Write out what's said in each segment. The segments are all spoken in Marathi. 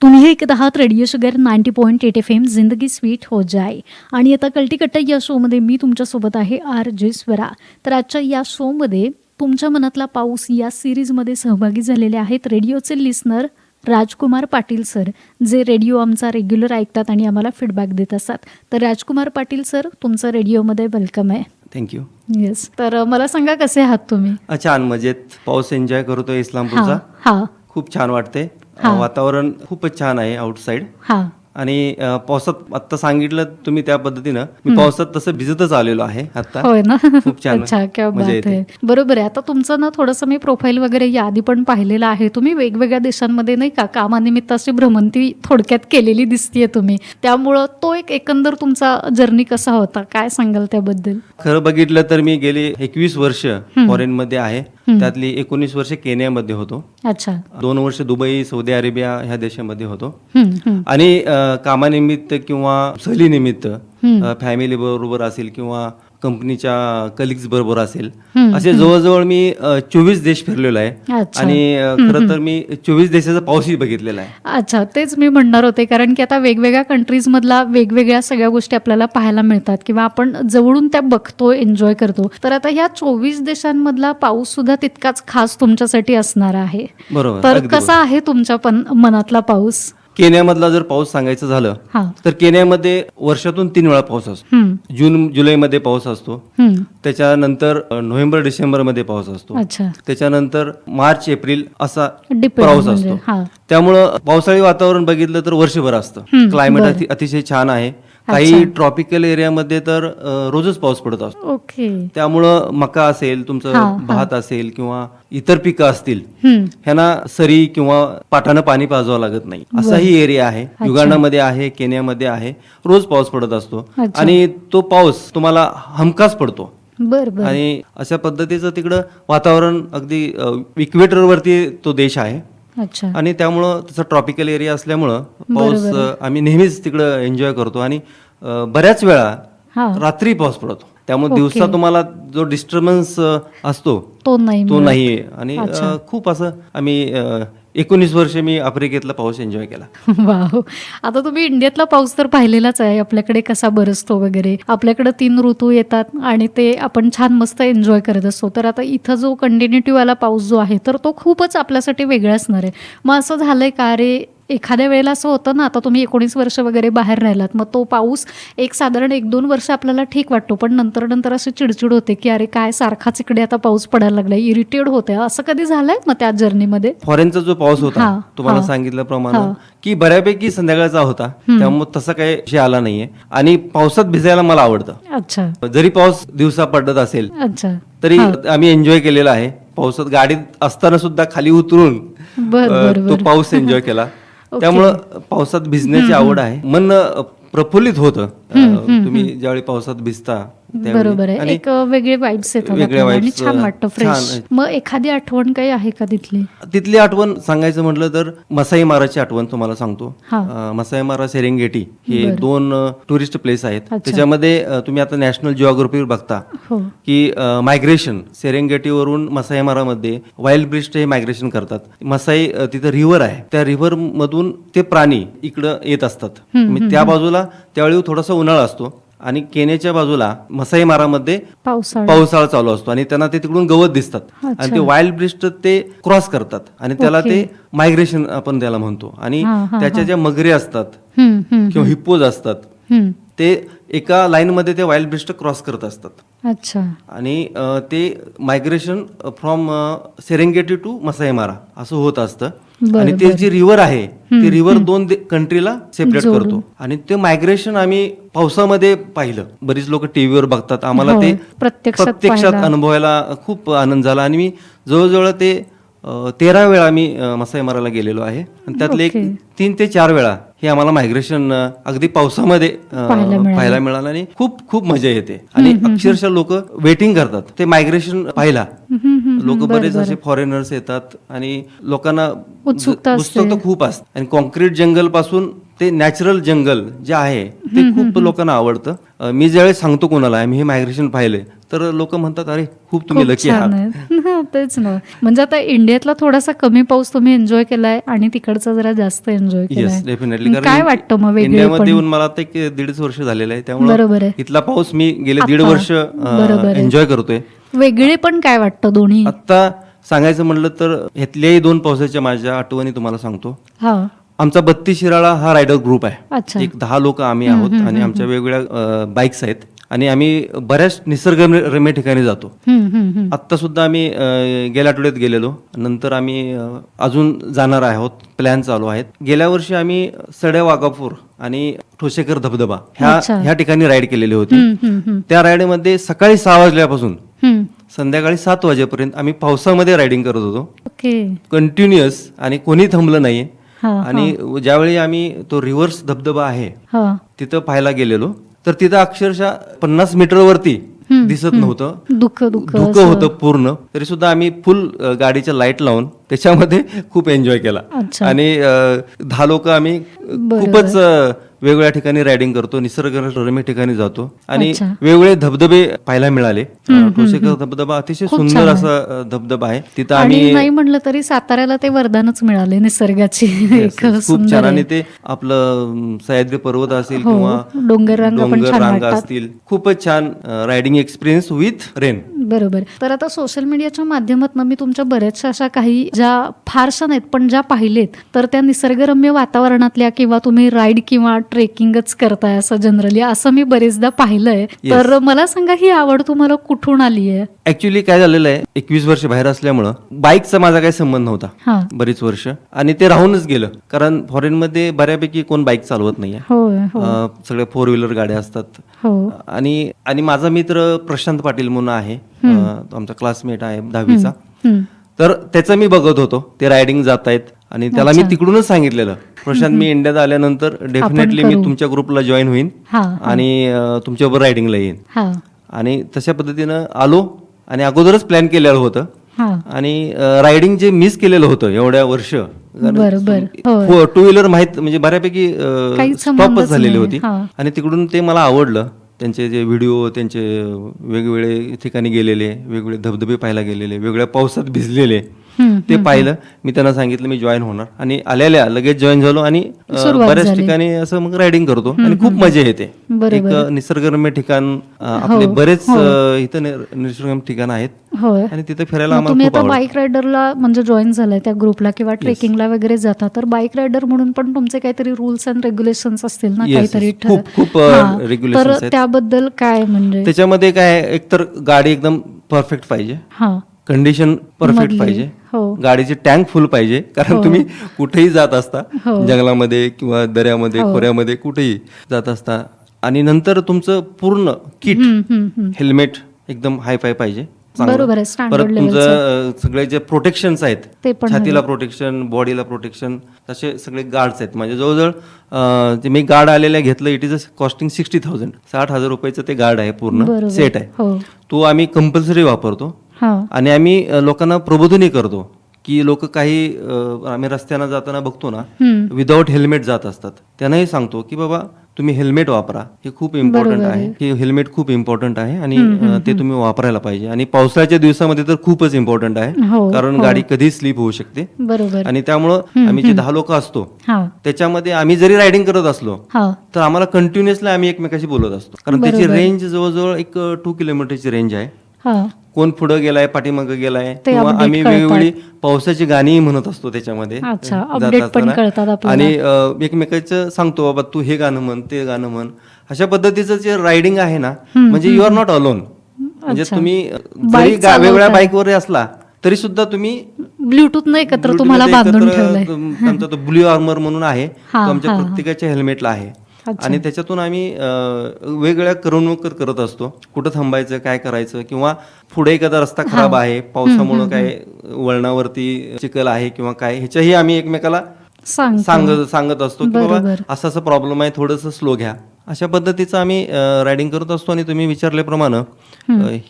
तुम्ही ऐकत आहात रेडिओ शुगर 90.8 FM जिंदगी स्वीट हो जाए. आणि आता कल्टीकट्टा या शोमध्ये मी तुमच्यासोबत आहे RJ स्वरा. तर आजच्या या शोमध्ये तुमच्या मनातला पाऊस या सिरीजमध्ये सहभागी झालेले आहेत रेडिओचे लिस्नर राजकुमार पाटील सर, जे रेडिओ आमचा रेग्युलर ऐकतात आणि आम्हाला फीडबॅक देत असतात. तर राजकुमार पाटील सर, तुमचं रेडिओमध्ये वेलकम आहे. थँक्यू. येस. तर मला सांगा कसे आहात तुम्ही? छान, मजेत. पाऊस एन्जॉय करतोय इस्लामपूरचा. हा, खूप छान वाटते. वातावरण खूपच छान आहे आउटसाइड. हा. आणि पावसात आता सांगितलं तुम्ही त्या पद्धतीनं मी पावसात तसं भिजतच आलेलो आहे आता. होय ना. खूप छान. अच्छा, क्या बात आहे. बरोबर आहे. आता तुमचं ना थोडंसं मी प्रोफाईल वगैरे यादी पण पाहिलेलं आहे. तुम्ही वेगवेगळ्या देशांमध्ये नाही का कामानिमित्त अशी भ्रमंती थोडक्यात केलेली दिसतीये तुम्ही. त्यामुळं तो एक एकंदर तुमचा जर्नी कसा होता, काय सांगाल त्याबद्दल? खरं बघितलं तर मी गेली 21 वर्ष फॉरेन मध्ये आहे. त्यातली 19 वर्ष केनियामध्ये होतो. अच्छा. 2 वर्ष दुबई, सौदी अरेबिया ह्या देशामध्ये होतो. हम्म. आणि कामानिमित्त किंवा सहलीनिमित्त फॅमिली बरोबर असेल किंवा कंपनीच्या कलिग्स बरोबर असेल, असे जवळजवळ मी 24 देश फिरलेलो आहे. आणि खरं तर मी 24 देशाचा पाऊसही बघितलेला आहे. अच्छा, तेच मी म्हणणार होते, कारण की आता वेगवेगळ्या कंट्रीज मधला वेगवेगळ्या सगळ्या गोष्टी आपल्याला पाहायला मिळतात किंवा आपण जवळून त्या बघतो, एन्जॉय करतो. तर आता ह्या 24 देशांमधला पाऊस सुद्धा तितकाच खास तुमच्यासाठी असणार आहे. बरोबर. तर कसा आहे तुमच्या पण मनातला पाऊस? केनियामधला जर पाऊस सांगायचं झालं तर केनियामध्ये वर्षातून 3 वेळा पाऊस असतो. जून जुलैमध्ये पाऊस असतो, त्याच्यानंतर नोव्हेंबर डिसेंबर मध्ये पाऊस असतो, त्याच्यानंतर मार्च एप्रिल असा पाऊस असतो. त्यामुळं पावसाळी वातावरण बघितलं तर वर्षभर असतं. क्लायमेट अतिशय छान आहे. काही ट्रॉपिकल एरियामध्ये तर रोजच पाऊस पडत असतो. ओके. त्यामुळं मका असेल, तुमचं भात असेल किंवा इतर पिकं असतील, ह्यांना सरी किंवा पाटानं पाणी पाजवावं लागत नाही. असाही एरिया आहे. युगांडामध्ये आहे, केनियामध्ये आहे. रोज पाऊस पडत असतो आणि तो पाऊस तुम्हाला हमखास पडतो. बरोबर. आणि अशा पद्धतीचं तिकडं वातावरण अगदी इक्वेटर वरती तो देश आहे. अच्छा. आणि त्यामुळं त्याचा ट्रॉपिकल एरिया असल्यामुळं पाऊस आम्ही नेहमीच तिकडं एन्जॉय करतो. आणि बऱ्याच वेळा रात्री पाऊस पडतो. त्यामुळे दिवसा तुम्हाला जो डिस्टर्बन्स असतो तो नाहीये. आणि खूप असं आम्ही 19 वर्ष मी आफ्रिकेतला पाऊस एन्जॉय केला. वाव. आता तुम्ही इंडियातला पाऊस तर पाहिलेलाच आहे, आपल्याकडे कसा बरसतो वगैरे. आपल्याकडे 3 ऋतू येतात आणि ते आपण छान मस्त एन्जॉय करत असतो. तर आता इथं जो कंटिन्युटी वाला पाऊस जो आहे तर तो खूपच आपल्यासाठी वेगळा असणार आहे. मग असं झालंय का रे, एखाद्या वेळेला असं होतं ना, आता तुम्ही 19 वर्ष वगैरे बाहेर राहिलात, मग तो पाऊस एक साधारण 1-2 वर्ष आपल्याला ठीक वाटतो, पण नंतर अशी चिडचिड होते की अरे काय सारखाच इकडे आता पाऊस पडायला लागलाय, इरिटेट होते. असं कधी झालंय मग त्या जर्नीमध्ये? फॉरेनचा जो पाऊस होता तुम्हाला सांगितल्याप्रमाणे की बऱ्यापैकी संध्याकाळचा होता, त्यामुळे तसा काही विषय आला नाहीये. आणि पावसात भिजायला मला आवडतं. अच्छा. जरी पाऊस दिवसा पडत असेल तरी आम्ही एन्जॉय केलेला आहे. पावसात गाडीत असताना सुद्धा खाली उतरून तो पाऊस एन्जॉय केला. त्यामुळं पावसात भिजण्याची आवड आहे. मन प्रफुल्लित होतं तुम्ही ज्यावेळी पावसात भिजता. बरोबर आहे. एक वेगळे वाईब्स येतात आणि छान वाटतं, फ्रेश. मग एखादी आठवण काही आहे का तिथली आठवण सांगायचं म्हटलं तर मसाई माराची आठवण तुम्हाला सांगतो. मसाई मारा, सेरेंगेटी हे 2 टुरिस्ट प्लेस आहेत. त्याच्यामध्ये तुम्ही आता नॅशनल जिओग्राफीवर बघता की मायग्रेशन सेरेंगेटीवरून मसाई मारामध्ये वाईल्ड बिस्ट हे मायग्रेशन करतात. मसाई तिथं रिव्हर आहे, त्या रिव्हर मधून ते प्राणी इकडं येत असतात. त्या बाजूला त्यावेळी थोडासा उन्हाळा असतो आणि केनियाच्या बाजूला मसाई मारामध्ये पावसाळा चालू असतो आणि त्यांना ते तिकडून गवत दिसतात आणि ते वाईल्ड बिस्ट ते क्रॉस करतात आणि त्याला ते मायग्रेशन आपण त्याला म्हणतो. आणि त्याच्या ज्या मगरी असतात किंवा हिप्पोज असतात ते एका लाईन मध्ये ते वाईल्ड बिस्ट क्रॉस करत असतात. अच्छा. आणि ते migration from Serengeti to Masai Mara असं होत असतं. आणि ते जी रिव्हर आहे ते रिव्हर 2 कंट्रीला सेपरेट करतो. आणि ते मायग्रेशन आम्ही पावसामध्ये पाहिलं. बरीच लोक टीव्हीवर बघतात, आम्हाला ते प्रत्यक्षात अनुभवायला खूप आनंद झाला. आणि मी जवळजवळ ते 13 वेळा मी मसाई माराला गेलेलो आहे. आणि त्यातले 3 ते 4 वेळा हे आम्हाला मायग्रेशन अगदी पावसामध्ये पाहायला मिळालं. आणि खूप खूप मजा येते. आणि अक्षरशः लोक वेटिंग करतात ते मायग्रेशन पाहायला. लोक बरेच असे फॉरेनर्स येतात आणि लोकांना उत्सुकता खूप असते. आणि कॉन्क्रीट जंगल पासून ते नॅचरल जंगल जे आहे ते खूप लोकांना आवडतं. मी ज्यावेळेस सांगतो कोणाला आम्ही हे मायग्रेशन पाहिले तर लोक म्हणतात अरे खूप तुम्ही खूप लकी छान आहात. आहे. हा, तेच ना. म्हणजे आता इंडियातला थोडासा कमी पाऊस तुम्ही एन्जॉय केलाय आणि तिकडचा जरा जास्त एन्जॉय केलाय. Yes definitely. काय वाटतं मग वेगळे इंडियामध्ये पण? येऊन मला आता एक 1.5 वर्ष झालेलं आहे, त्यामुळे बरोबर आहे. इथला पाऊस मी गेले 1.5 वर्ष बरोबर आहे. एन्जॉय करतोय. वेगळे पण काय वाटतं दोन्ही? आता सांगायचं म्हटलं तर ह्यातल्याही 2 पावसाच्या माझ्या आठवणी तुम्हाला सांगतो. हा, आमचा 32 शिराळा हा रायडर ग्रुप आहे. अच्छा. एक 10 लोक आम्ही आहोत आणि आमच्या वेगवेगळ्या बाईक्स आहेत आणि आम्ही बऱ्याच निसर्गरम्य ठिकाणी जातो. आत्ता सुद्धा आम्ही गेल्या आठवड्यात गेलेलो, नंतर आम्ही अजून जाणार आहोत, प्लॅन चालू आहेत. गेल्या वर्षी आम्ही सड्या वाघापूर आणि ठोसेकर धबधबा ह्या ठिकाणी राईड केलेली होती. त्या राईडमध्ये सकाळी 6 वाजल्यापासून संध्याकाळी 7 वाजेपर्यंत आम्ही पावसामध्ये रायडिंग करत होतो, ओके. कंटिन्युअस, आणि कोणी थांबलं नाहीये. हा, आणि ज्यावेळी आम्ही तो रिव्हर्स धबधबा आहे हा. तिथं पाहायला गेलेलो, तर तिथं अक्षरशः 50 मीटरवरती दिसत नव्हतं, दुःख धुकं होतं पूर्ण. तरी सुद्धा आम्ही फुल गाडीच्या लाईट लावून त्याच्यामध्ये खूप एन्जॉय केला. अच्छा. आणि 10 लोक आम्ही खूपच वेगवेगळ्या ठिकाणी रायडिंग करतो, निसर्गरम्य ठिकाणी जातो आणि अच्छा. वेगवेगळे धबधबे पाहायला मिळाले. ठोसेकर धबधबा अतिशय खूप सुंदर छान असा धबधबा आहे. तिथं आणि आम्ही नाही म्हणलं तरी साताऱ्याला ते वरदानच मिळाले निसर्गाची. एक खूप सुंदर छान. आहे. आणि ते आपलं सह्याद्री पर्वत असेल हो, किंवा डोंगर रांगा पण छान रांगा वाटतात. असतील, खूपच छान रायडिंग एक्सपिरियन्स विथ रेन. बरोबर. तर आता सोशल मीडियाच्या माध्यमातून मी तुमच्या बऱ्याचशा अशा काही ज्या फारशा नाहीत पण ज्या पाहिलेत, तर त्या निसर्गरम्य वातावरणातल्या किंवा तुम्ही राईड किंवा ट्रेकिंगच करताय असं जनरली, असं मी बरेचदा पाहिलंय. तर मला सांगा, ही आवड तुम्हाला कुठून आली आहे? ऍक्च्युली काय झालेलं आहे, 21 वर्ष बाहेर असल्यामुळं बाईकचा माझा काही संबंध नव्हता हा, बरीच वर्ष, आणि ते राहूनच गेलं. कारण फॉरेनमध्ये बऱ्यापैकी कोण बाईक चालवत नाहीये. होय, हो, सगळ्या 4 व्हीलर गाड्या असतात. हो. आणि माझा मित्र प्रशांत पाटील म्हणून आहे, तो आमचा क्लासमेट आहे 10वीचा. तर त्याचं मी बघत होतो, ते रायडिंग जात आहेत आणि त्याला मी तिकडूनच सांगितलेलं, प्रशांत मी इंडियात आल्यानंतर डेफिनेटली मी तुमच्या ग्रुपला जॉईन होईन आणि तुमच्याबरोबर रायडिंगला येईन. हा, आणि तशा पद्धतीनं आलो आणि अगोदरच प्लॅन केलेलं होतं. हा. आणि रायडिंग जे मिस केलेलं होतं एवढ्या वर्ष, बरोबर. 2 व्हीलर माहित म्हणजे बऱ्यापैकी काही स्टॉपच संबंधच झालेली नाही. होती. हा. आणि तिकडून ते मला आवडलं, त्यांचे जे व्हिडिओ, त्यांचे वेगवेगळे ठिकाणी गेलेले, वेगवेगळे धबधबे पाहायला गेलेले, वेगळ्या पावसात भिजलेले, ते पाहिलं. मी त्यांना सांगितलं मी जॉईन होणार आणि आलेल्या लगेच जॉईन झालो आणि बऱ्याच ठिकाणी असं मग रायडिंग करतो आणि खूप मजा येते. एक निसर्गरम्य ठिकाण, आपले बरेच इथं निसर्गरम्य ठिकाण आहेत होय. आणि तिथे फिरायला मग तुम्ही आता बाईक रायडरला म्हणजे जॉईन झालाय त्या ग्रुपला किंवा ट्रेकिंगला वगैरे जाता, तर बाईक रायडर म्हणून पण तुमचे काहीतरी रूल्स अँड रेग्युलेशन्स असतील ना, काहीतरी खूप हा. रेग्युलेशन्स तर आहेत. त्याबद्दल काय म्हणजे? त्याच्यामध्ये काय, एकतर गाडी एकदम परफेक्ट पाहिजे, हा, कंडिशन परफेक्ट पाहिजे, हो, गाडीची टँक फुल पाहिजे. कारण तुम्ही कुठेही जात असता, जंगलामध्ये किंवा दऱ्यामध्ये, खोऱ्यामध्ये कुठेही जात असता. आणि नंतर तुमचं पूर्ण किट, हेल्मेट एकदम हायफाय पाहिजे, बरोबर आहे, परत तुमचं सगळे जे प्रोटेक्शन्स आहेत, ते पण छातीला प्रोटेक्शन, बॉडीला प्रोटेक्शन, तसे सगळे गार्ड्स आहेत. म्हणजे जवळजवळ जे मी गार्ड आलेल्या घेतलं, इट इज कॉस्टिंग 60,000, 60,000 रुपयाचं ते गार्ड आहे, पूर्ण सेट आहे. तो आम्ही कंपल्सरी वापरतो. आणि आम्ही लोकांना प्रबोधनही करतो की लोक काही आम्ही रस्त्यानं जाताना बघतो ना, विदाऊट हेल्मेट जात असतात, त्यांनाही सांगतो की बाबा तुम्ही हेल्मेट वापरा, हे खूप इम्पॉर्टंट आहे, हे हेल्मेट खूप इम्पॉर्टंट आहे आणि ते तुम्ही वापरायला पाहिजे. आणि पावसाळ्याच्या दिवसामध्ये तर खूपच इम्पॉर्टंट आहे, कारण गाडी कधी स्लिप होऊ शकते. बरोबर. आणि त्यामुळं आम्ही जे 10 लोक असतो त्याच्यामध्ये आम्ही जरी रायडिंग करत असलो तर आम्हाला कंटिन्युअसली आम्ही एकमेकाशी बोलत असतो, कारण त्याची रेंज जवळजवळ एक 2 किलोमीटरची रेंज आहे. कोण पुढे गेलाय, पाठीमागे गेलाय, किंवा आम्ही वेगवेगळी पावसाची गाणी म्हणत असतो त्याच्यामध्ये जात असताना. आणि एकमेकाचं सांगतो, बाबा तू हे गाणं म्हण, ते गाणं म्हण. अशा पद्धतीचं जे रायडिंग आहे ना, म्हणजे यू आर नॉट अलोन. म्हणजे तुम्ही जरी वेगवेगळ्या बाईकवर असला तरी सुद्धा तुम्ही ब्लूटूथ न एकत्र तुम्हाला बांधून ठेवलंय. आमचा तो ब्लू आर्मर म्हणून आहे, तो आमच्या प्रत्येकाच्या हेल्मेटला आहे. आणि त्याच्यातून आम्ही वेगवेगळ्या करमणूक करत असतो, कुठं थांबायचं, काय करायचं, किंवा पुढे एखादा रस्ता खराब आहे, पावसामुळे काय वळणावरती चिखल आहे किंवा काय, ह्याच्याही आम्ही एकमेकाला सांगत असतो की बाबा असं असं प्रॉब्लेम आहे, थोडंसं स्लो घ्या. अशा पद्धतीचं आम्ही रायडिंग करत असतो. आणि तुम्ही विचारल्याप्रमाणे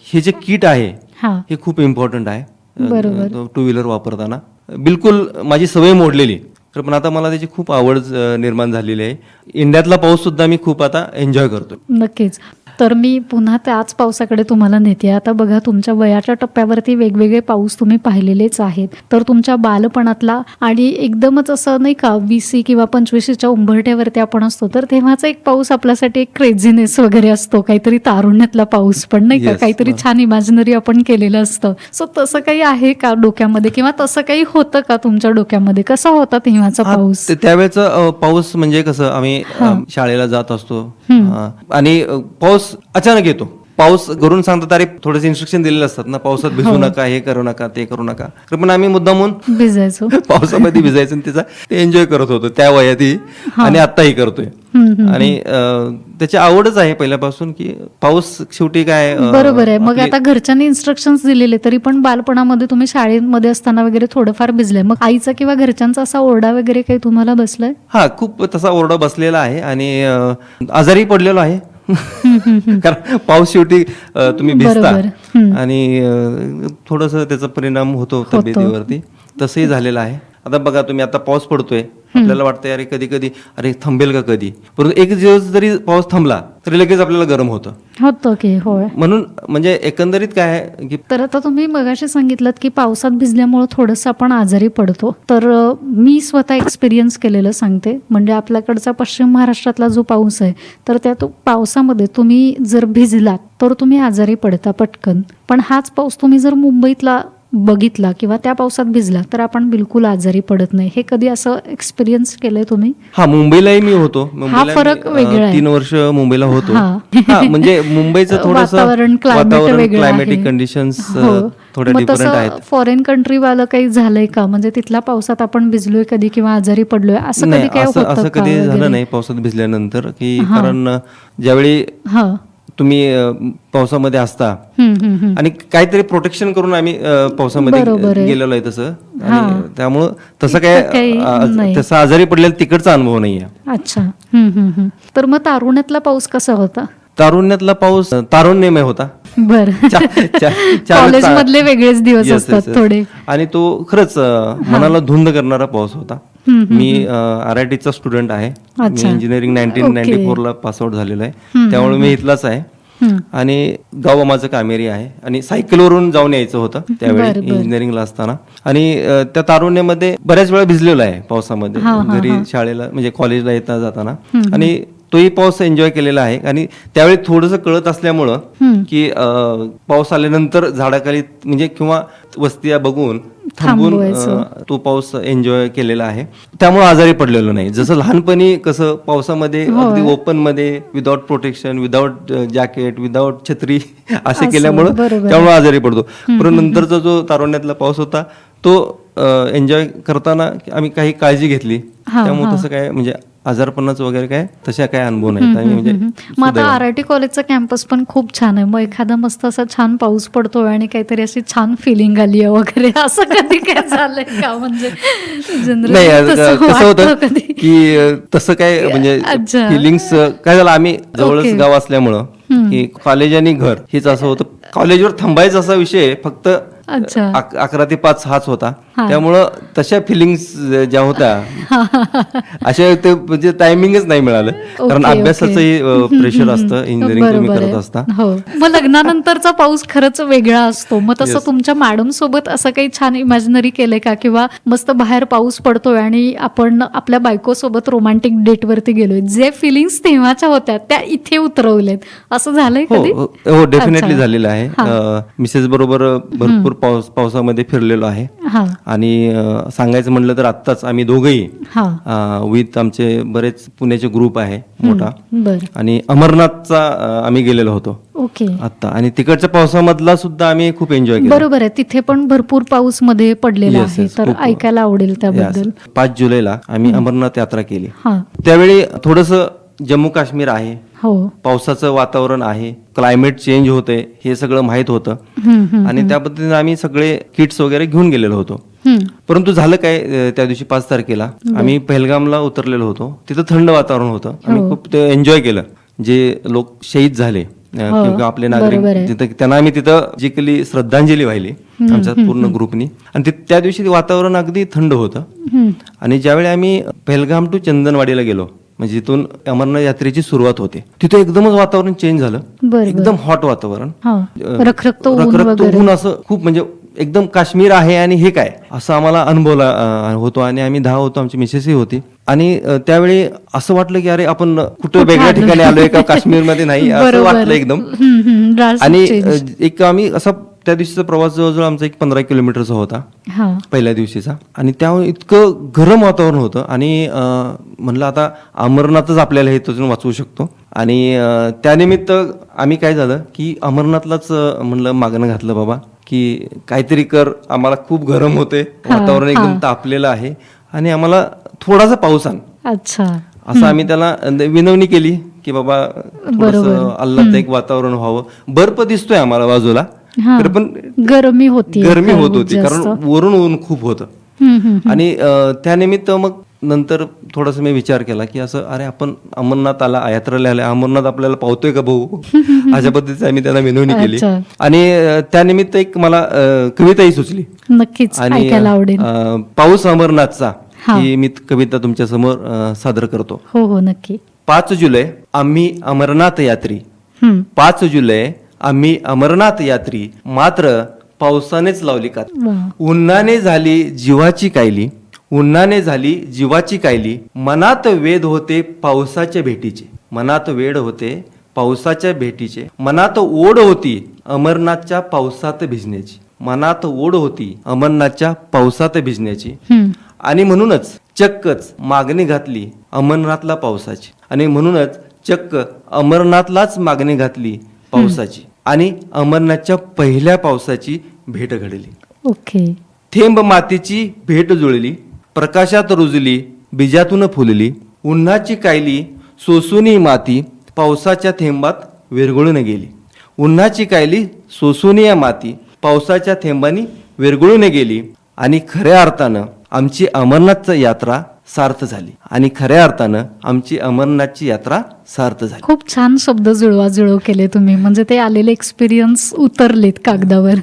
हे जे किट आहे हे खूप इम्पॉर्टंट आहे 2 व्हीलर वापरताना. बिलकुल माझी सवय मोडलेली, तर पण आता मला त्याची खूप आवड निर्माण झालेली आहे. इंडियातला पाऊस सुद्धा मी खूप आता एन्जॉय करतो. नक्कीच. तर मी पुन्हा त्याच पावसाकडे तुम्हाला नेते. आता बघा, तुमच्या वयाच्या टप्प्यावरती वेगवेगळे पाऊस तुम्ही पाहिलेलेच आहेत. तर तुमच्या बालपणातला आणि एकदमच असं नाही का 20 किंवा 25च्या उंबरठ्यावरती आपण असतो, तर तेव्हाचा एक पाऊस आपल्यासाठी एक क्रेझीनेस वगैरे असतो, काहीतरी तारुण्यातला पाऊस पण नाही का, Yes. काहीतरी छान इमॅजिनरी आपण केलेलं असतं. सो तसं काही आहे का डोक्यामध्ये, किंवा तसं काही होतं का तुमच्या डोक्यामध्ये? कसा होता तेव्हाचा पाऊस? त्यावेळेचा पाऊस म्हणजे कसं, आम्ही शाळेला जात असतो आणि पाऊस अचानक येतो. पाऊस घरून सांगतात, अरे थोडेसे इन्स्ट्रक्शन दिलेले असतात ना, पावसात भिजू नका, हे करू नका, ते करू नका. तर पण आम्ही मुद्दामून भिजायचो. पावसामध्ये भिजायचं आणि त्याचा ते एन्जॉय करत होतो त्या वयातही आणि आत्ताही करतोय. आणि त्याची आवडच आहे पहिल्यापासून की पाऊस शेवटी काय बरोबर आहे. मग आता घरच्यांनी इन्स्ट्रक्शन्स दिलेले तरी पण बालपणामध्ये तुम्ही शाळेमध्ये असताना वगैरे थोडंफार भिजलंय, मग आईचा किंवा घरच्यांचा असा ओरडा वगैरे काही तुम्हाला बसलाय? हा, खूप तसा ओरडा बसलेला आहे आणि आजारी पडलेलो आहे. कारण पाऊस शेवटी तुम्ही भिजता आणि थोडस त्याचा परिणाम होतो तब्येतीवरती. तसंही झालेलं आहे. आता बघा तुम्ही, आता पाऊस पडतोय, आपल्याला वाटतंय अरे कधी कधी अरे थांबेल का कधी, परंतु एक दिवस जरी पाऊस थांबला तरी लगेच आपल्याला गरम होतं की होय. म्हणून म्हणजे एकंदरीत काय आहे की तर आता तुम्ही मगाशी सांगितलं की पावसात भिजल्यामुळे थोडंसं आपण आजारी पडतो. तर मी स्वतः एक्सपिरियन्स केलेलं सांगते. म्हणजे आपल्याकडचा पश्चिम महाराष्ट्रातला जो पाऊस आहे, तर त्या पावसामध्ये तुम्ही जर भिजलात तर तुम्ही आजारी पडता पटकन. पण हाच पाऊस तुम्ही जर मुंबईतला बघितला किंवा त्या पावसात भिजला तर आपण बिलकुल आजारी पडत नाही. हे कधी असं एक्सपिरियन्स केलंय तुम्ही? हा, मुंबईलाही मी होतो. फरक वेगळा आहे. 3 वर्ष मुंबईला होतो. म्हणजे मुंबईचं थोडंसं वातावरण क्लायमेटिक कंडिशन्स थोड्या डिफरंट आहेत. फॉरेन कंट्री वाला काही झालंय का? म्हणजे तिथल्या पावसात आपण भिजलोय कधी किंवा आजारी पडलोय असं कधी काय होतं? असं कधी झालं नाही पावसात भिजल्यानंतर, की कारण ज्यावेळी तुम्ही पावसामध्ये असता आणि काहीतरी प्रोटेक्शन करून आम्ही पावसामध्ये गेलेलो आहे तसं, आणि त्यामुळं तसं काय तसं आजारी पडलेला तिकडचा अनुभव नाहीये. अच्छा. तर मग तारुण्यातला पाऊस कसा होता? तारुण्यातला पाऊस तारुण्यमय होता. बरं. कॉलेज मधले वेगळेच दिवस असतात थोडे, आणि तो खरंच मनाला धुंद करणारा पाऊस होता. मी RITचा स्टुडंट आहे. मी इंजिनिअरिंग 1994 ला पास आउट झालेलो आहे, त्यामुळे मी इथलाच आहे. आणि गाव माझं कामेरी आहे आणि सायकलवरून जाऊन यायचं होतं त्यावेळी इंजिनिअरिंगला असताना. आणि त्या तारुण्यामध्ये बऱ्याच वेळा भिजलेलो आहे पावसामध्ये, घरी शाळेला म्हणजे कॉलेजला येता जाताना, आणि तोही पाऊस एन्जॉय केलेला आहे. आणि त्यावेळी थोडंसं कळत असल्यामुळं की पाऊस आल्यानंतर झाडाखाली म्हणजे किंवा वस्त्या बघून थांबून तो पाऊस एन्जॉय केलेला आहे. त्यामुळे आजारी पडलेलो नाही. जसं लहानपणी कसं पावसामध्ये अगदी ओपन मध्ये without protection, without jacket, without छत्री असे केल्यामुळं त्यामुळे आजारी पडतो. परंतु नंतरचा जो तारुण्यातला पाऊस होता तो एन्जॉय करताना आम्ही काही काळजी घेतली, त्यामुळे तसं काय म्हणजे आजारपणाचं वगैरे काय तशा काय अनुभव नाही. म्हणजे मग आता RIT कॉलेजचा कॅम्पस पण खूप छान आहे. मग एखादा मस्त असा छान पाऊस पडतोय आणि काहीतरी अशी छान फिलिंग आली आहे वगैरे, असं कधी काय झालंय का? म्हणजे कसं होतं की तसं काय म्हणजे फिलिंग्स काय झालं, आम्ही जवळच गाव असल्यामुळं की कॉलेज आणि घर हेच असं होतं. कॉलेजवर थांबायचा असा विषय फक्त 11 ते 5 हाच होता. त्यामुळं तशा फिलिंग्स ज्या होत्या अशा ते म्हणजे टायमिंगच नाही मिळालं, कारण अभ्यासाचंही प्रेशर असतं इंजिनिअरिंग तुम्ही करत असता. मग लग्नानंतरचा पाऊस खरंच वेगळा असतो. मग तसं तुमच्या मॅडम सोबत असं काही छान इमॅजिनरी केलंय का? किंवा मस्त बाहेर पाऊस पडतोय आणि आपण आपल्या बायको सोबत रोमॅन्टिक डेट वरती गेलोय, जे फिलिंग्स तेव्हाच्या होत्या त्या इथे उतरवलेत, असं झालंय कधी? हो, डेफिनेटली झालेलं आहे. मिसेस बरोबर भरपूर पावसामध्ये फिरलेलो आहे. आणि सांगायचं म्हणलं तर आत्ताच आम्ही दोघंही विथ आमचे बरेच पुण्याचे ग्रुप आहे मोठा, आणि अमरनाथचा आम्ही गेलेलो होतो आता, आणि तिकडच्या पावसामधला सुद्धा आम्ही खूप एन्जॉय केला. बरोबर आहे, तिथे पण भरपूर पाऊस मध्ये पडलेला आहे, तर ऐकायला आवडेल त्याबद्दल. 5 जुलैला आम्ही अमरनाथ यात्रा केली. त्यावेळी थोडंसं जम्मू काश्मीर आहे, पावसाचं वातावरण आहे, क्लायमेट चेंज होते हे सगळं माहित होतं, आणि त्या पद्धतीने आम्ही सगळे किट्स वगैरे घेऊन गेलेलो होतो. परंतु झालं काय, त्या दिवशी 5 तारखेला आम्ही पहलगामला उतरलेलो होतो. तिथं थंड वातावरण होतं, आम्ही खूप ते एन्जॉय केलं. जे लोक शहीद झाले किंवा आपले नागरिक तिथं, त्यांना आम्ही तिथं जी केली श्रद्धांजली वाहिली आमच्या पूर्ण ग्रुपनी. आणि त्या दिवशी वातावरण अगदी थंड होतं. आणि ज्यावेळी आम्ही पहलगाम टू चंदनवाडीला गेलो म्हणजे जिथून अमरनाथ यात्रेची सुरुवात होते. तिथे एकदमच वातावरण चेंज झालं. बरं एकदम हॉट वातावरण, हा रखरखत ऊन वगैरे ऊन, असं खूप म्हणजे एकदम काश्मीर आहे आणि हे काय असं आम्हाला अनुभवला होतो. आणि आम्ही 10 होतो, आमची मिसेसही होती. आणि त्यावेळी असं वाटलं की अरे आपण कुठं वेगळ्या ठिकाणी आलोय का, काश्मीरमध्ये नाही असं वाटलं एकदम. आणि एक आम्ही असा त्या दिवशीचा प्रवास जवळजवळ आमचा एक 15 किलोमीटरचा होता पहिल्या दिवशीचा. आणि त्यामुळे इतकं गरम वातावरण होतं. आणि म्हणलं आता अमरनाथच आपल्याला हे तिथून वाचवू शकतो. आणि त्यानिमित्त आम्ही काय झालं की अमरनाथलाच म्हणलं मागणं घातलं, बाबा की काहीतरी कर, आम्हाला खूप गरम होते, वातावरण एकदम तापलेलं आहे आणि आम्हाला थोडासा पाऊस आण. अच्छा, असं आम्ही त्याला विनवणी केली की बाबा थोडंसं आल्हाददायक वातावरण व्हावं. बर्फ दिसतोय आम्हाला बाजूला, तर पण गरमी होत होती कारण वरून ऊन खूप होतं. आणि त्यानिमित्त मग नंतर थोडासा मी विचार केला की असं अरे आपण अमरनाथाला यात्रेला आले, अमरनाथ आपल्याला पावतोय का भाऊ, अशा पद्धतीची आम्ही त्यांना विनवणी केली. आणि त्यानिमित्त एक मला कविताही सुचली. नक्कीच ऐकायला आवडेल. पाऊस अमरनाथचा ही मी कविता तुमच्या समोर सादर करतो. हो हो नक्की. 5 जुलै आम्ही अमरनाथ यात्री, 5 जुलै आम्ही अमरनाथ यात्री, मात्र पावसानेच लावली का, उन्हाने झाली जीवाची कायली, उन्हाने झाली जीवाची कायली, मनात वेध होते पावसाच्या भेटीचे, मनात वेड होते पावसाच्या भेटीचे, मनात ओढ होती अमरनाथच्या पावसात भिजण्याची, मनात ओढ होती अमरनाथच्या पावसात भिजण्याची. आणि म्हणूनच चक्कच मागणी घातली अमरनाथला पावसाची, आणि म्हणूनच चक्क अमरनाथलाच मागणी घातली पावसाची, आणि अमरनाथच्या पहिल्या पावसाची भेट घडली. ओके. थेंब मातीची भेट जुळली, प्रकाशात रुजली बीजातून फुलली, उन्हाची कायली सोसूनी माती पावसाच्या थेंबात विरघळून गेली, उन्हाची कायली सोसूनी या माती पावसाच्या थेंबानी विरघळून गेली. आणि खऱ्या अर्थानं आमची अमरनाथची यात्रा सार्थ झाली, आणि खऱ्या अर्थानं आमची अमरनाथची यात्रा सार्थ झाली. खूप छान शब्द जुळवाजुळव केले तुम्ही, म्हणजे ते आलेले एक्सपिरियन्स उतरलेत कागदावर.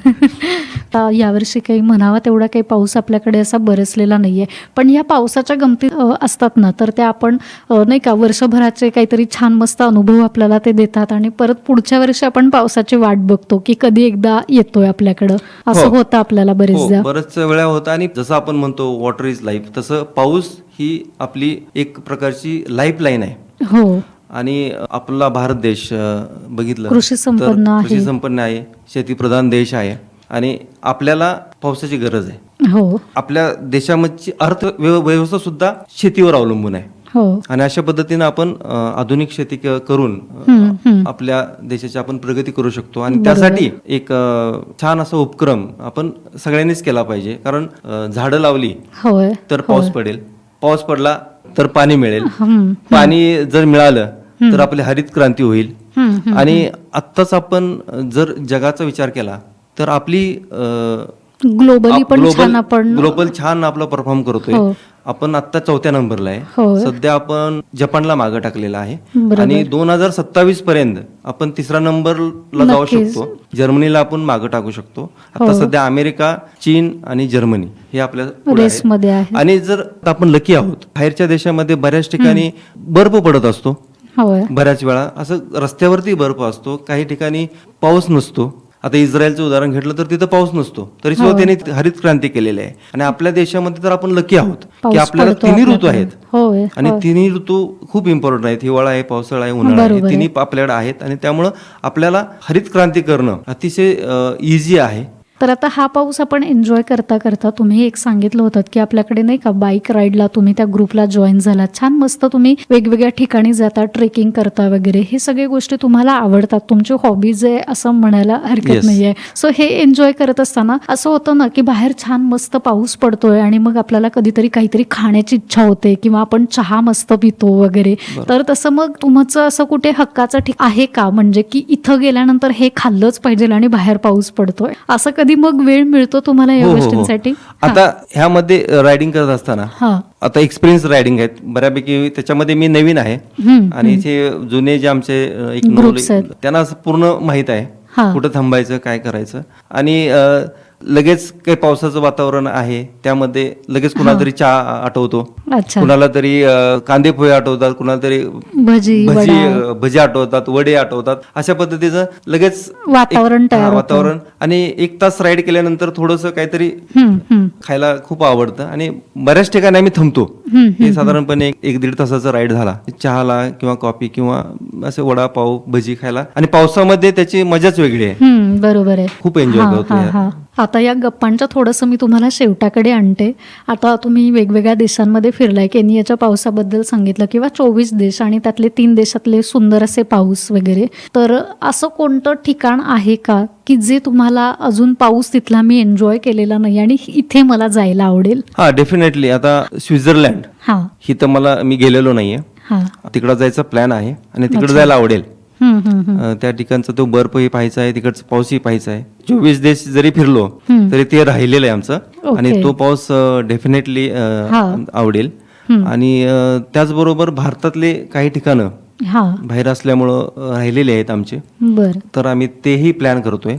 यावर्षी काही म्हणावा तेवढा काही पाऊस आपल्याकडे असा बरसलेला नाहीये, पण या पावसाच्या गमती असतात ना, तर त्या आपण नाही का वर्षभराचे काहीतरी छान मस्त अनुभव आपल्याला ते देतात, आणि परत पुढच्या वर्षी आपण पावसाची वाट बघतो की कधी एकदा येतोय आपल्याकडं, असं होतं आपल्याला बरेचदा. बरेच वेळा होतं. आणि जसं आपण म्हणतो वॉटर इज लाईफ, तसं पाऊस ही आपली एक प्रकारची लाईफ लाईन आहे. हो. आणि आपला भारत देश बघितलं कृषी संपन्न आहे, शेतीप्रधान देश आहे, आणि आपल्याला पावसाची गरज आहे. हो. आपल्या देशाची अर्थव्यवस्था सुद्धा शेतीवर अवलंबून आहे. हो. आणि अशा पद्धतीने आपण आधुनिक शेती करून आपल्या देशाची आपण प्रगती करू शकतो. आणि त्यासाठी एक छान असा उपक्रम आपण सगळ्यांनीच केला पाहिजे. कारण झाडं लावली तर पाऊस पडेल, पाऊस पडला तर पाणी मिळेल, पाणी जर मिळालं तर आपली हरित क्रांती होईल. आणि आत्ताच आपण जर जगाचा विचार केला तर आपली ग्लोबल छान आपला परफॉर्म करतोय. आपण आता 4थ्या नंबरला आहे. सध्या आपण जपानला मागे टाकलेला आहे, आणि 2027 पर्यंत आपण 3रा नंबरला जाऊ शकतो. जर्मनीला आपण मागे टाकू शकतो. आता सध्या अमेरिका, चीन आणि जर्मनी हे आपल्या रेसमध्ये आहे. आणि जर आपण लकी आहोत, बाहेरच्या देशामध्ये बऱ्याच ठिकाणी बर्फ पडत असतो, बऱ्याच वेळा असं रस्त्यावरती बर्फ असतो, काही ठिकाणी पाऊस नसतो. आता इस्रायलचं उदाहरण घेतलं तर तिथं पाऊस नसतो, तरी सुद्धा त्यांनी हरित क्रांती केलेली आहे. आणि आपल्या देशामध्ये तर आपण लकी आहोत की आपल्याला 3 ऋतू आहेत, आणि 3 ऋतू खूप इम्पॉर्टंट आहेत. हिवाळा आहे, पावसाळा आहे, उन्हाळा आहे, 3 आपल्याकडे आहेत. आणि त्यामुळं आपल्याला हरित क्रांती करणं अतिशय इझी आहे. तर आता हा पाऊस आपण एन्जॉय करता करता तुम्ही एक सांगितलं होतं की आपल्याकडे नाही का बाईक राईडला तुम्ही त्या ग्रुपला जॉईन झाला, छान मस्त तुम्ही वेगवेगळ्या ठिकाणी जाता, ट्रेकिंग करता वगैरे, हे सगळे गोष्टी तुम्हाला आवडतात, तुमची हॉबीज आहे असं म्हणायला हरकत नाहीये. सो हे एन्जॉय करत असताना असं होतं ना की बाहेर छान मस्त पाऊस पडतोय आणि मग आपल्याला कधीतरी काहीतरी खाण्याची इच्छा होते किंवा आपण चहा मस्त पितो वगैरे. तर तसं मग तुमचं असं कुठे हक्काचं ठिकाण आहे का, म्हणजे की इथं गेल्यानंतर हे खाल्लंच पाहिजे आणि बाहेर पाऊस पडतोय, असं कधी मग वेळ मिळतो तुम्हाला या गोष्टींसाठी? आता ह्यामध्ये रायडिंग करत असताना आता एक्सपिरियन्स रायडिंग आहेत बऱ्यापैकी, त्याच्यामध्ये मी नवीन आहे. आणि इथे जुने जे आमचे एक त्यांना पूर्ण माहित आहे कुठं थांबायचं, काय करायचं. आणि लगेच काही पावसाचं वातावरण आहे त्यामध्ये लगेच कुणाला तरी चहा आठवतो, अच्छा. कुणाला तरी कांदे पोहे आठवतात, कुणाला तरी भजी आठवतात, वडे आठवतात. अशा पद्धतीचं लगेच वातावरण तयार होतं. वातावरण. आणि 1 तास राईड केल्यानंतर थोडंसं काहीतरी खायला खूप आवडतं आणि बऱ्याच ठिकाणी आम्ही थांबतो. हे साधारणपणे 1-1.5 तासाचा राईड झाला चहाला किंवा कॉफी किंवा असे वडापाव भजी खायला. आणि पावसामध्ये त्याची मजाच वेगळी आहे. बरोबर आहे. खूप एन्जॉय करतो यार. आता या गप्पांच्या थोडंसं मी तुम्हाला शेवटाकडे आणते. आता तुम्ही वेगवेगळ्या देशांमध्ये फिरलाय, केनियाच्या पावसाबद्दल सांगितलं किंवा 24 देश आणि त्यातले 3 देशातले सुंदर असे पाऊस वगैरे. तर असं कोणतं ठिकाण आहे का की जे तुम्हाला अजून पाऊस तिथला मी एन्जॉय केलेला नाही आणि इथे मला जायला आवडेल? हा, डेफिनेटली. आता स्वित्झर्लंड ही तर मी गेलेलो नाहीये. तिकडे जायचा प्लॅन आहे आणि तिकडे जायला आवडेल. त्या ठिकाणचा तो बर्फही पाहायचा आहे, तिकडचा पाऊसही पाहायचा आहे. 24 देश जरी फिरलो तरी ते राहिलेलं आहे आमचं आणि तो पाऊस डेफिनेटली आवडेल. आणि त्याचबरोबर भारतातले काही ठिकाणं बाहेर असल्यामुळं राहिलेले आहेत आमचे, तर आम्ही तेही प्लॅन करतोय.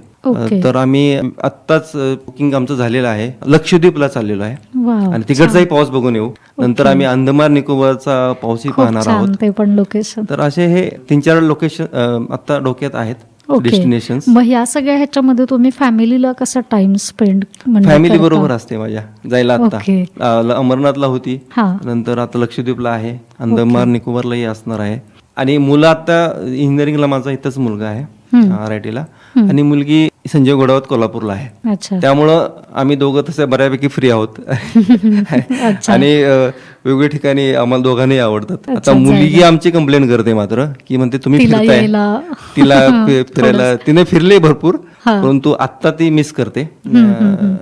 तर आम्ही आत्ताच बुकिंग आमचं झालेलं आहे, लक्षद्वीपला चाललेलो आहे आणि तिकडचाही पाऊस बघून येऊ. नंतर आम्ही अंदमान निकोबारचा पाऊसही पाहणार आहोत. ते पण लोकेशन. तर असे हे 3-4 लोकेशन आता डोक्यात आहेत, डेस्टिनेशन्स. मग या सगळ्या ह्याच्यामध्ये तुम्ही फॅमिलीला कसा टाइम स्पेंड फॅमिली बरोबर असते माझ्या. जायला आता अमरनाथला होती, नंतर आता लक्षद्वीपला आहे, अंदमान निकोबारलाही असणार आहे. आणि मुलं आता इंजिनिअरिंगला, माझा इथंच मुलगा आहे RITला आणि मुलगी संजय घोडावत कोल्हापूरला आहे. त्यामुळं आम्ही दोघं तसे बऱ्यापैकी फ्री आहोत आणि वेगवेगळ्या ठिकाणी आम्हाला दोघांनाही आवडतात. आता मुलगी आमची कंप्लेंट करते मात्र की म्हणते तुम्ही फिरताय, तिला फिरायला, तिने फिरले भरपूर, परंतु आत्ता ती मिस करते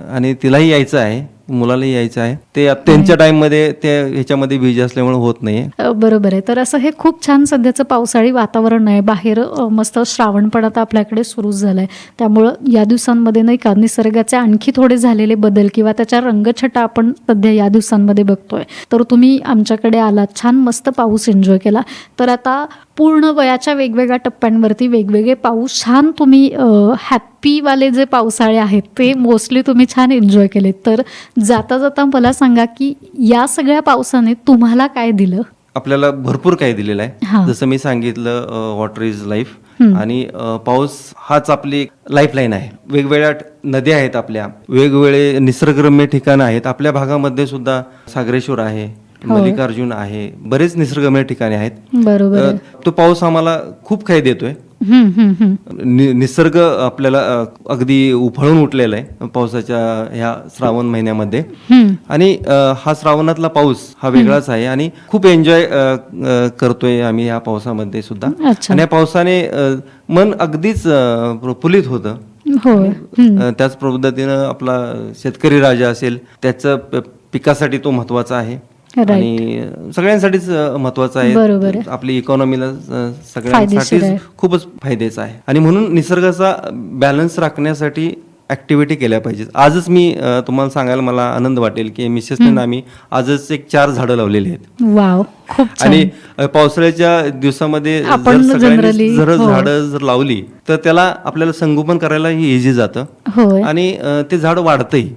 आणि तिलाही यायचं आहे, मुलालाही यायचं आहे. ते त्यांच्या टाइम मध्ये ते ह्याच्यामध्ये बिझी असल्यामुळे होत नाहीये. बरोबर आहे. तर असं हे खूप छान सध्याचं पावसाळी वातावरण आहे. बाहेर मस्त श्रावणपण आता आपल्याकडे सुरू झालाय, त्यामुळं या दिवसांमध्ये नाही का निसर्गाचे आणखी थोडे झालेले बदल किंवा त्याच्या रंगछटा आपण सध्या या दिवसांमध्ये बघतोय. तर तुम्ही आमच्याकडे आलात, छान मस्त पाऊस एन्जॉय केला. तर आता पूर्ण वयाच्या वेगवेगळ्या टप्प्यांवरती वेगवेगळे पाऊस छान तुम्ही हॅप्पीवाले जे पावसाळे आहेत ते मोस्टली तुम्ही छान एन्जॉय केलेत. तर जाता जाता मला सांगा की या सगळ्या पावसाने तुम्हाला काय दिलं? आपल्याला भरपूर काही दिलेलं आहे. जसं मी सांगितलं, वॉटर इज लाईफ आणि पाऊस हाच आपली लाईफलाईन आहे. वेगवेगळ्या नद्या आहेत आपल्या, वेगवेगळे निसर्गरम्य ठिकाणं आहेत. आपल्या भागामध्ये सुद्धा सागरेश्वर आहे, मल्लिकार्जुन आहे, बरेच निसर्गरम्य ठिकाणे आहेत. बरोबर. तो पाऊस आम्हाला खूप काही देतोय. निसर्ग आपल्याला अगदी उफळून उठलेला आहे पावसाच्या ह्या श्रावण महिन्यामध्ये. आणि हा श्रावणातला पाऊस हा वेगळाच आहे आणि खूप एन्जॉय करतोय आम्ही या पावसामध्ये सुद्धा. आणि या पावसाने मन अगदीच प्रफुल्लित होतं. त्याच पद्धतीनं आपला शेतकरी राजा असेल, त्याचं पिकासाठी तो महत्वाचा आहे आणि सगळ्यांसाठीच महत्वाचं आहे. आपली इकॉनॉमीला सगळ्यांसाठीच खूपच फायद्याचं आहे आणि म्हणून निसर्गाचा बॅलन्स राखण्यासाठी ऍक्टिव्हिटी केल्या पाहिजेत. आजच मी तुम्हाला सांगायला मला आनंद वाटेल की मिसेसने आम्ही आजच 4 झाडं लावलेली आहेत. वाव, खूप छान. आणि पावसाळ्याच्या दिवसामध्ये जर सगळ्यांनी जर झाडं जर लावली तर त्याला आपल्याला संगोपन करायलाही इझी जातं आणि ते झाड वाढतंही.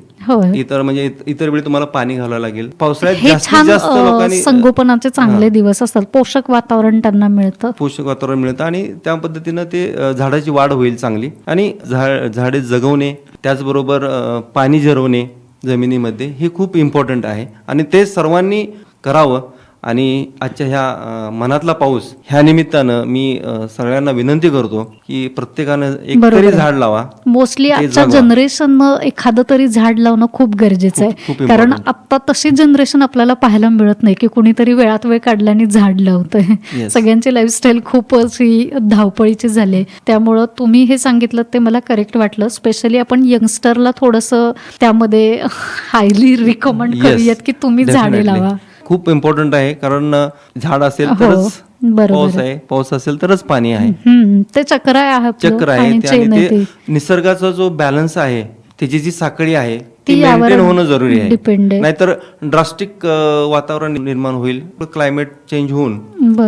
इतर वेळी तुम्हाला पाणी घालावं लागेल. पावसाळ्यात जास्तीत जास्त लोकांनी संगोपनाचे चांगले दिवस असतात, पोषक वातावरण त्यांना मिळतं आणि त्या पद्धतीनं ते झाडाची वाढ होईल चांगली. आणि झाडे जगवणे, त्याचबरोबर पाणी जिरवणे जमिनीमध्ये हे खूप इम्पॉर्टंट आहे आणि ते सर्वांनी करावं. आणि आजच्या ह्या मनातला पाऊस ह्या निमित्तानं मी सगळ्यांना विनंती करतो की प्रत्येकानं एक तरी झाड लावा. मोस्टली आजच्या जनरेशननं एखादं तरी झाड लावणं खूप गरजेचं आहे, कारण आता तशी जनरेशन आपल्याला पाहायला मिळत नाही की कुणीतरी वेळात वेळ काढल्याने झाड लावतंय. सगळ्यांची लाईफस्टाईल खूप अशी धावपळीची झाली. त्यामुळं तुम्ही हे सांगितलं ते मला करेक्ट वाटलं. स्पेशली आपण यंगस्टरला थोडंसं त्यामध्ये हायली रिकमेंड करूयात की तुम्ही झाडे लावा. खूप इम्पॉर्टंट आहे, कारण झाड असेल तरच पाऊस आहे, पाऊस असेल तरच पाणी आहे. ते चक्र आहे आणि ते निसर्गाचा जो बॅलन्स आहे, त्याची जी साखळी आहे ती मेंटेन होणं जरुरी आहे. नाहीतर ड्रास्टिक वातावरण निर्माण होईल, क्लायमेट चेंज होऊन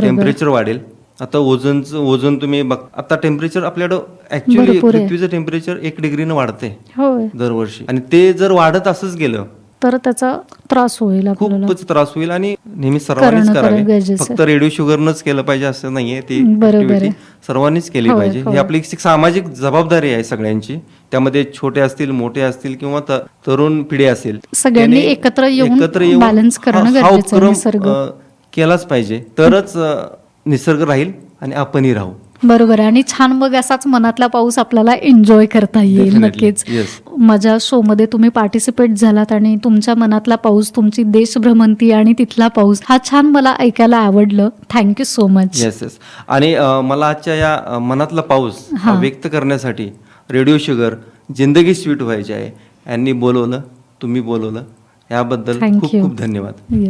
टेम्परेचर वाढेल आता ओझोन तुम्ही बघ, आता टेम्परेचर आपल्याकडं ऍक्च्युअली भरपूर आहे. पृथ्वीचं टेम्परेचर 1 डिग्रीनं वाढते होय, दरवर्षी, आणि ते जर वाढत असंच गेलं तर त्याचा त्रास होईल आपल्याला. खूपच त्रास होईल, आणि नेहमी सर्वांनीच करणं करावे. गरजेचं आहे. फक्त रेडिओ शुगरनच केलं पाहिजे असं नाहीये, ती बरोबर ऍक्टिव्हिटी आहे. सर्वांनीच केली होय, पाहिजे. ही होय. आपली एक सामाजिक जबाबदारी आहे सगळ्यांची. त्यामध्ये छोटे असतील, मोठे असतील, किंवा तरुण पिढी असेल, सगळ्यांनी त्याने एकत्र येऊन येऊन balance करणं हा गरजेचं आहे. उपक्रम, निसर्ग केलाच पाहिजे, तरच निसर्ग राहील आणि आपणही राहू. बरोबर आहे. आणि छान मग असाच मनातला पाऊस आपल्याला एन्जॉय करता येईल. Definitely. नक्कीच. Yes. माझ्या शो मध्ये तुम्ही पार्टिसिपेट झालात आणि तुमच्या मनातला पाऊस, तुमची देशभ्रमंती आणि तिथला पाऊस हा छान मला ऐकायला आवडलं. Thank you so much. Yes yes. आणि मला आजच्या या मनातला पाऊस हा व्यक्त करण्यासाठी रेडिओ शुगर जिंदगी स्वीट व्हायची आहे यांनी बोलवलं, तुम्ही बोलवलं, याबद्दल Thank खूप you. खूप धन्यवाद.